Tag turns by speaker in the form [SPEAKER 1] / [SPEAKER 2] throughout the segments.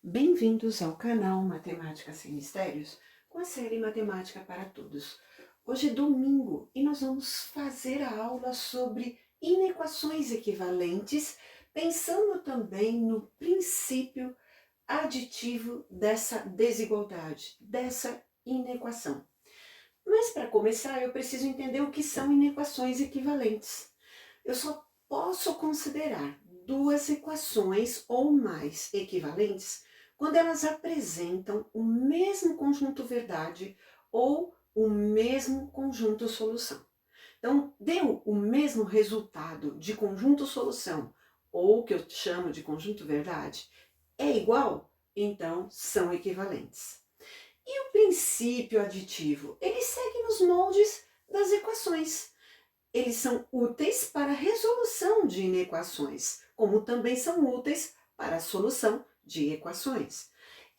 [SPEAKER 1] Bem-vindos ao canal Matemática Sem Mistérios, com a série Matemática para Todos. Hoje é domingo e nós vamos fazer a aula sobre inequações equivalentes, pensando também no princípio aditivo dessa desigualdade, dessa inequação. Mas para começar, eu preciso entender o que são inequações equivalentes. Eu só posso considerar duas equações ou mais equivalentes quando elas apresentam o mesmo conjunto verdade ou o mesmo conjunto solução. Então, deu o mesmo resultado de conjunto solução ou que eu chamo de conjunto verdade, é igual? Então, são equivalentes. E o princípio aditivo? Ele segue nos moldes das equações. Eles são úteis para a resolução de inequações, como também são úteis para a solução de equações.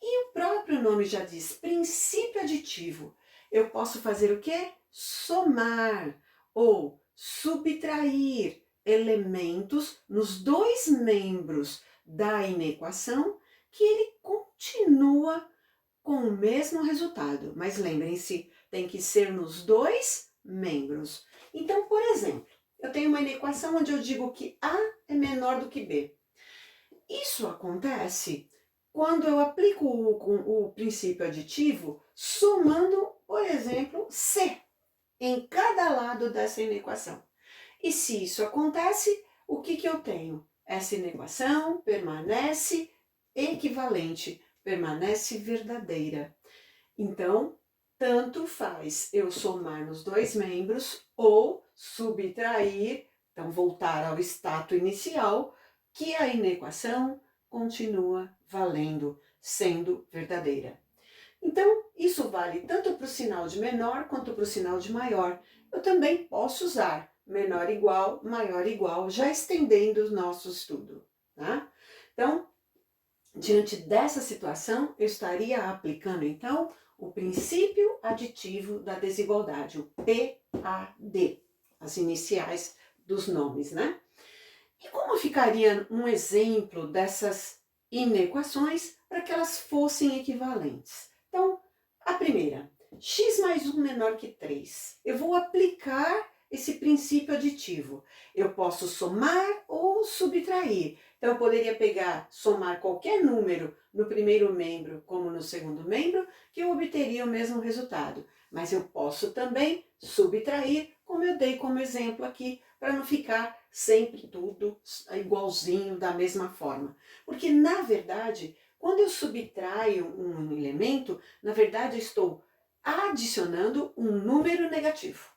[SPEAKER 1] E o próprio nome já diz, princípio aditivo. Eu posso fazer o quê? Somar ou subtrair elementos nos dois membros da inequação que ele continua com o mesmo resultado. Mas lembrem-se, tem que ser nos dois membros. Então, por exemplo, eu tenho uma inequação onde eu digo que A é menor do que B. Isso acontece quando eu aplico o princípio aditivo somando, por exemplo, C em cada lado dessa inequação. E se isso acontece, o que eu tenho? Essa inequação permanece equivalente, permanece verdadeira. Então, tanto faz eu somar nos dois membros ou subtrair, então voltar ao status inicial, que a inequação continua valendo, sendo verdadeira. Então, isso vale tanto para o sinal de menor quanto para o sinal de maior. Eu também posso usar menor igual, maior igual, já estendendo o nosso estudo. Tá? Então, diante dessa situação, eu estaria aplicando, então, o princípio aditivo da desigualdade, o PAD, as iniciais dos nomes, né? E como ficaria um exemplo dessas inequações para que elas fossem equivalentes? Então, a primeira, x mais 1 menor que 3. Eu vou aplicar esse princípio aditivo. Eu posso somar ou subtrair. Então, eu poderia somar qualquer número no primeiro membro como no segundo membro, que eu obteria o mesmo resultado. Mas eu posso também subtrair, como eu dei como exemplo aqui, para não ficar sempre tudo igualzinho, da mesma forma. Porque, na verdade, quando eu subtraio um elemento, na verdade, eu estou adicionando um número negativo.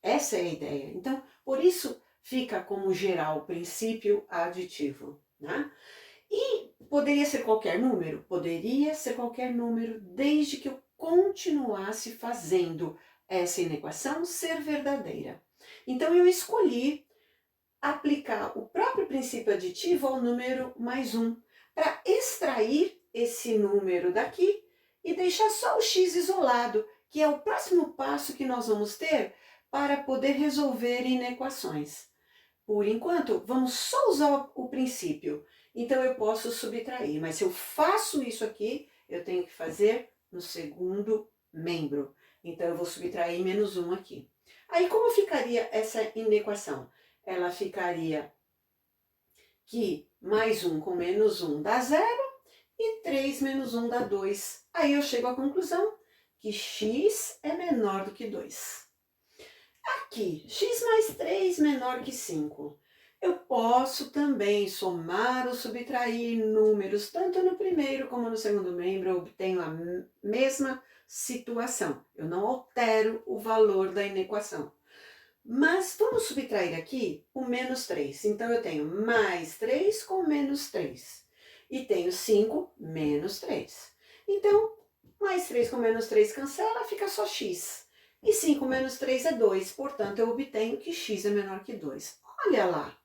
[SPEAKER 1] Essa é a ideia. Então, por isso fica como geral o princípio aditivo, né? E poderia ser qualquer número? Poderia ser qualquer número, desde que eu continuasse fazendo essa inequação ser verdadeira. Então, eu escolhi aplicar o próprio princípio aditivo ao número mais 1, para extrair esse número daqui e deixar só o x isolado, que é o próximo passo que nós vamos ter para poder resolver inequações. Por enquanto, vamos só usar o princípio. Então, eu posso subtrair, mas se eu faço isso aqui, eu tenho que fazer no segundo membro. Então, eu vou subtrair menos 1 aqui. Aí, como ficaria essa inequação? Ela ficaria que mais 1 com menos 1 dá 0 e 3 menos 1 dá 2. Aí eu chego à conclusão que x é menor do que 2. Aqui, x mais 3 menor que 5. Eu posso também somar ou subtrair números, tanto no primeiro como no segundo membro, eu obtenho a mesma situação. Eu não altero o valor da inequação. Mas vamos subtrair aqui o menos 3. Então, eu tenho mais 3 com menos 3. E tenho 5 menos 3. Então, mais 3 com menos 3 cancela, fica só x. E 5 menos 3 é 2, portanto, eu obtenho que x é menor que 2. Olha lá,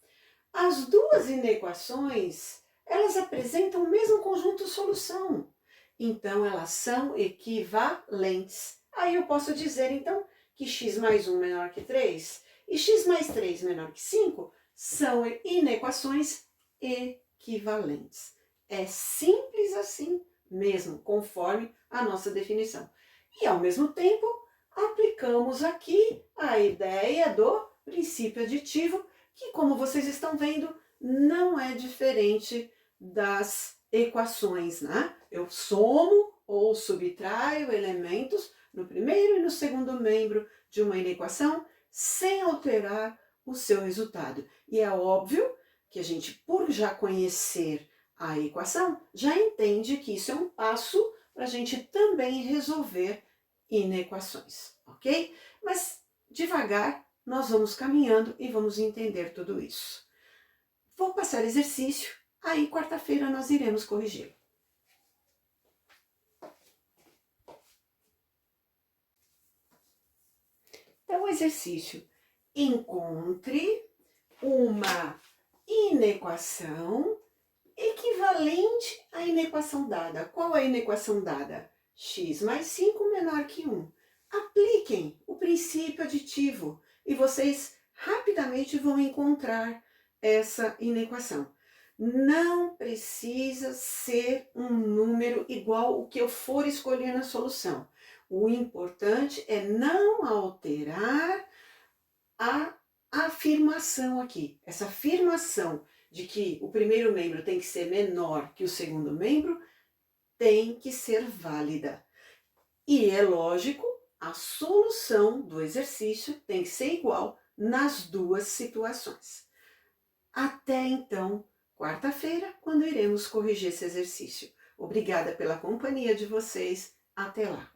[SPEAKER 1] as duas inequações, elas apresentam o mesmo conjunto solução. Então, elas são equivalentes. Aí eu posso dizer, então, que x mais 1 menor que 3 e x mais 3 menor que 5 são inequações equivalentes. É simples assim mesmo, conforme a nossa definição. E ao mesmo tempo, aplicamos aqui a ideia do princípio aditivo, que como vocês estão vendo, não é diferente das equações, né? Eu somo ou subtraio elementos no primeiro e no segundo membro de uma inequação sem alterar o seu resultado. E é óbvio que a gente, por já conhecer a equação, já entende que isso é um passo para a gente também resolver inequações, ok? Mas devagar nós vamos caminhando e vamos entender tudo isso. Vou passar exercício, aí quarta-feira nós iremos corrigir. Então, exercício: encontre uma inequação equivalente à inequação dada. Qual é a inequação dada? X mais 5 menor que 1. Apliquem o princípio aditivo e vocês rapidamente vão encontrar essa inequação. Não precisa ser um número igual o que eu for escolher na solução. O importante é não alterar a afirmação aqui. Essa afirmação de que o primeiro membro tem que ser menor que o segundo membro tem que ser válida. E é lógico, a solução do exercício tem que ser igual nas duas situações. Até então, quarta-feira, quando iremos corrigir esse exercício. Obrigada pela companhia de vocês. Até lá!